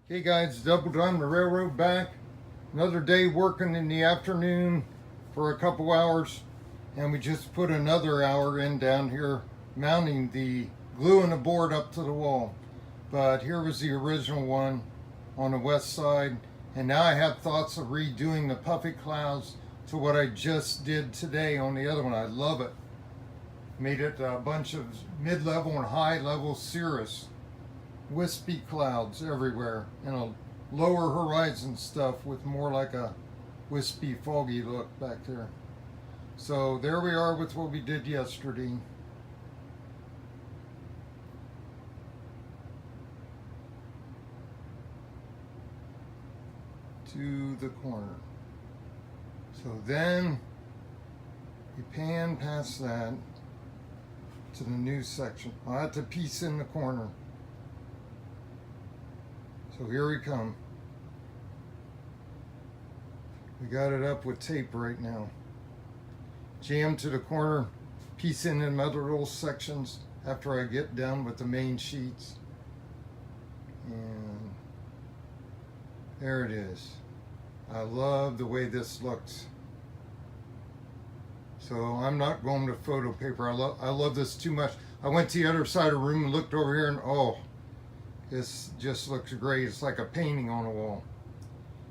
Hey guys, Double Time the Railroad back. Another day working in the afternoon for a couple hours, and we just put another hour in down here mounting the gluing the board up to the wall. But here was the original one on the west side, and now I have thoughts of redoing the puffy clouds to what I just did today on the other one. I love it. Made it a bunch of mid-level and high-level cirrus. Wispy clouds everywhere and a lower horizon stuff with more like a wispy foggy look back there. So there we are with what we did yesterday. To the corner. So then you pan past that to the new section. I'll have to piece in the corner. So here we come. We got it up with tape right now. Jam to the corner, piece in them other little sections after I get done with the main sheets. And there it is. I love the way this looks. So I'm not going to photo paper. I love this too much. I went to the other side of the room and looked over here and oh, this just looks great. It's like a painting on a wall.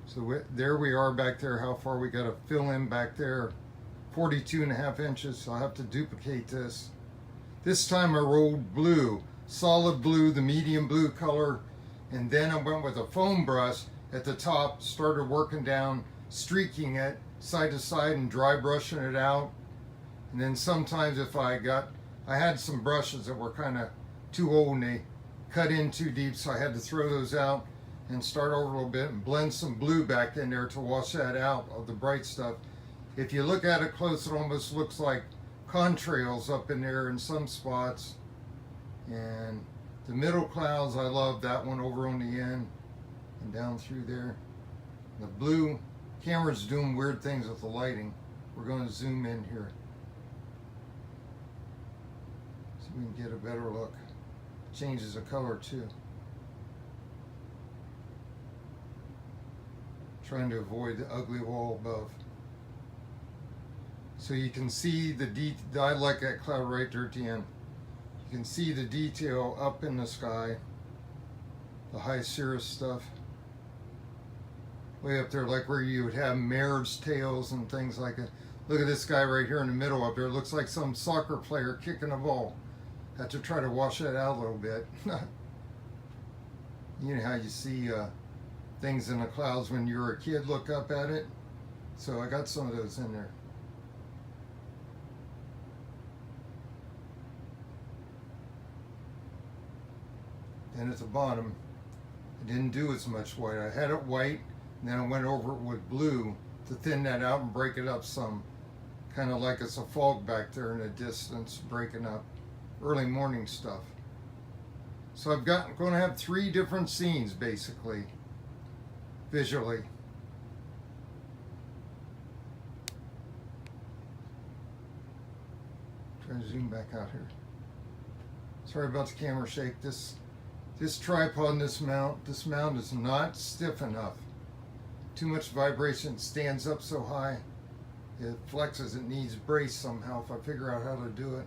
So there we are back there. How far we got to fill in back there. 42.5 inches. So I'll have to duplicate this. This time I rolled blue, solid blue, the medium blue color. And then I went with a foam brush at the top, started working down, streaking it side to side and dry brushing it out. And then sometimes if I had some brushes that were kind of too old and they cut in too deep, so I had to throw those out and start over a little bit and blend some blue back in there to wash that out of the bright stuff. If you look at it close, it almost looks like contrails up in there in some spots. And the middle clouds, I love that one over on the end and down through there. The blue, camera's doing weird things with the lighting. We're going to zoom in here so we can get a better look. Changes the color too. Trying to avoid the ugly wall above. So you can see the I like that cloud right there at the end. You can see the detail up in the sky. The high cirrus stuff. Way up there, like where you would have mare's tails and things like that. Look at this guy right here in the middle up there. It looks like some soccer player kicking a ball. Had to try to wash that out a little bit. You know how you see things in the clouds when you were a kid, look up at it. So I got some of those in there. And at the bottom, I didn't do as much white. I had it white, and then I went over it with blue to thin that out and break it up some. Kind of like it's a fog back there in the distance, breaking up. Early morning stuff. So I'm going to have 3 different scenes basically, visually. Try to zoom back out here. Sorry about the camera shake. This tripod and this mount is not stiff enough. Too much vibration, stands up so high. It flexes, it needs brace somehow if I figure out how to do it.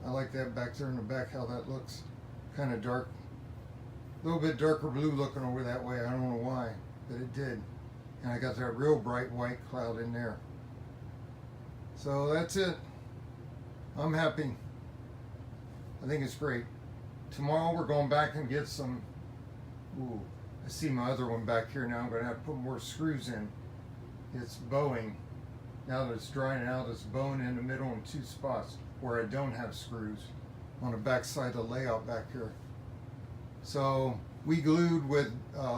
I like that back there in the back, how that looks. Kind of dark. A little bit darker blue looking over that way. I don't know why, but it did. And I got that real bright white cloud in there. So that's it. I'm happy. I think it's great. Tomorrow we're going back and get some, ooh, I see my other one back here now. I'm going to have to put more screws in. It's bowing. Now that it's drying out, it's bowing in the middle in 2 spots where I don't have screws on the back side of the layout back here. So we glued with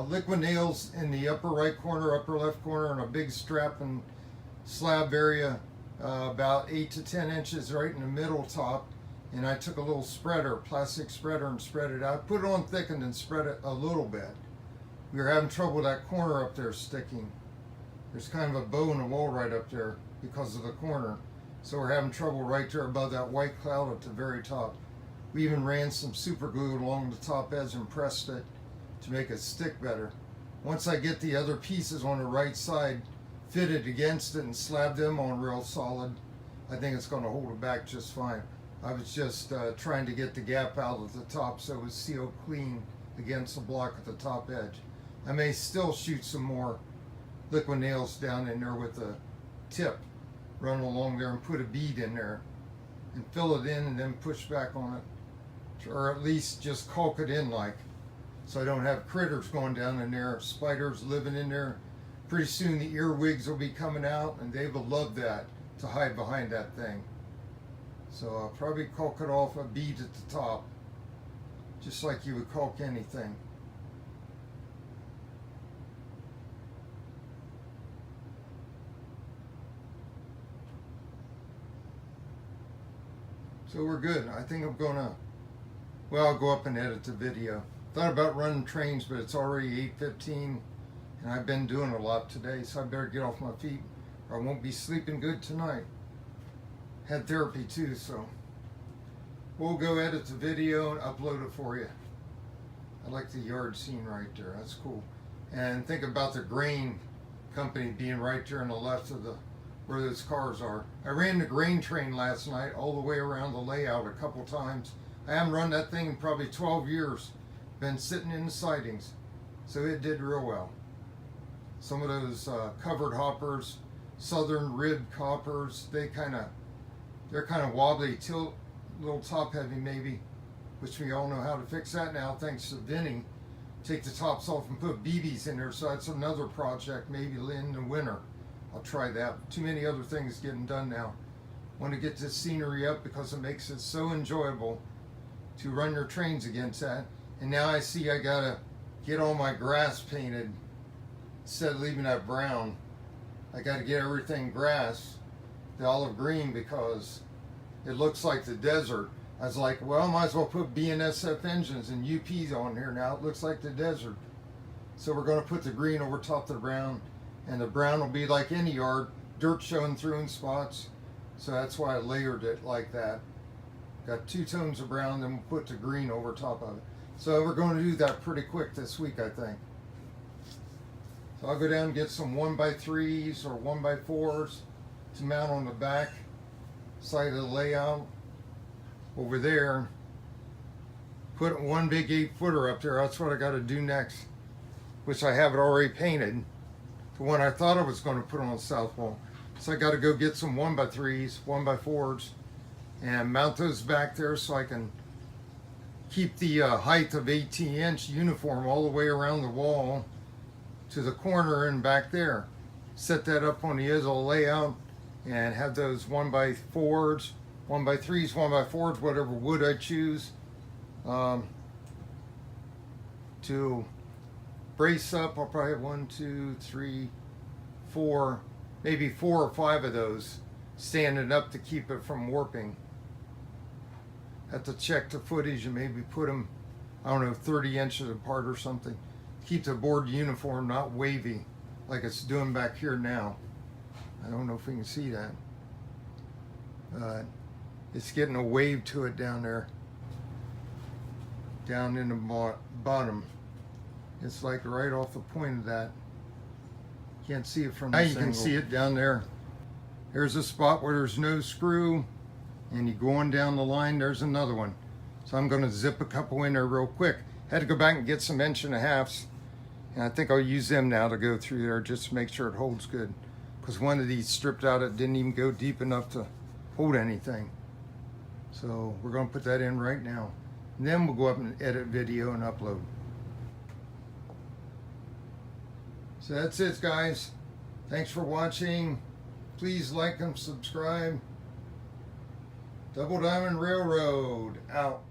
liquid nails in the upper right corner, upper left corner, and a big strap and slab area about 8 to 10 inches right in the middle top. And I took a little spreader, plastic spreader, and spread it out. Put it on thickened and spread it a little bit. We were having trouble with that corner up there sticking. There's kind of a bow in the wall right up there because of the corner. So we're having trouble right there above that white cloud at the very top. We even ran some super glue along the top edge and pressed it to make it stick better. Once I get the other pieces on the right side fitted against it and slab them on real solid, I think it's going to hold it back just fine. I was just trying to get the gap out at the top so it was sealed clean against the block at the top edge. I may still shoot some more liquid nails down in there with a tip, run along there and put a bead in there and fill it in and then push back on it, or at least just caulk it in like, so I don't have critters going down in there, spiders living in there. Pretty soon the earwigs will be coming out and they will love that, to hide behind that thing. So I'll probably caulk it off a bead at the top, just like you would caulk anything. So we're good. I think I'm gonna, well, I'll go up and edit the video. Thought about running trains, but it's already 8:15 and I've been doing a lot today, so I better get off my feet or I won't be sleeping good tonight. Had therapy too, so we'll go edit the video and upload it for you. I like the yard scene right there. That's cool. And think about the grain company being right there on the left of the where those cars are. I ran the grain train last night all the way around the layout a couple times. I haven't run that thing in probably 12 years. Been sitting in the sidings, so it did real well. Some of those covered hoppers, southern ribbed hoppers, they're kind of wobbly, tilt, a little top heavy maybe, which we all know how to fix that now thanks to Vinny. Take the tops off and put BBs in there, so that's another project maybe in the winter. I'll try that. Too many other things getting done now. Want to get this scenery up because it makes it so enjoyable to run your trains against that. And now I see I gotta get all my grass painted instead of leaving that brown. I gotta get everything grass, the olive green, because it looks like the desert. I was like, well, I might as well put BNSF engines and UPs on here now. It looks like the desert. So we're gonna put the green over top of the brown, and the brown will be like any yard, dirt showing through in spots. So that's why I layered it like that. Got 2 tones of brown, then we'll put the green over top of it. So we're going to do that pretty quick this week, I think. So I'll go down and get some 1x3s or 1x4s to mount on the back side of the layout over there. Put one big 8-footer up there. That's what I got to do next, which I have it already painted. The one I thought I was going to put on the south wall. So I got to go get some 1x3s, 1x4s, and mount those back there so I can keep the height of 18-inch uniform all the way around the wall to the corner and back there. Set that up on the edge of the layout and have those 1x4s, 1x3s, 1x4s, whatever wood I choose, to brace up. I'll probably have 1, 2, 3, 4, maybe 4 or 5 of those standing up to keep it from warping. Have to check the footage and maybe put them, I don't know, 30 inches apart or something. Keep the board uniform, not wavy like it's doing back here now. I don't know if we can see that. It's getting a wave to it down there, down in the bottom. It's like right off the point of that. Can't see it from this angle. Now you can see it down there. There's a spot where there's no screw, and you go on down the line, there's another one. So I'm going to zip a couple in there real quick. Had to go back and get some 1.5 and I think I'll use them now to go through there just to make sure it holds good, because one of these stripped out, it didn't even go deep enough to hold anything. So we're going to put that in right now, and then we'll go up and edit video and upload. So that's it, guys. Thanks for watching. Please like and subscribe. Double Diamond Railroad out.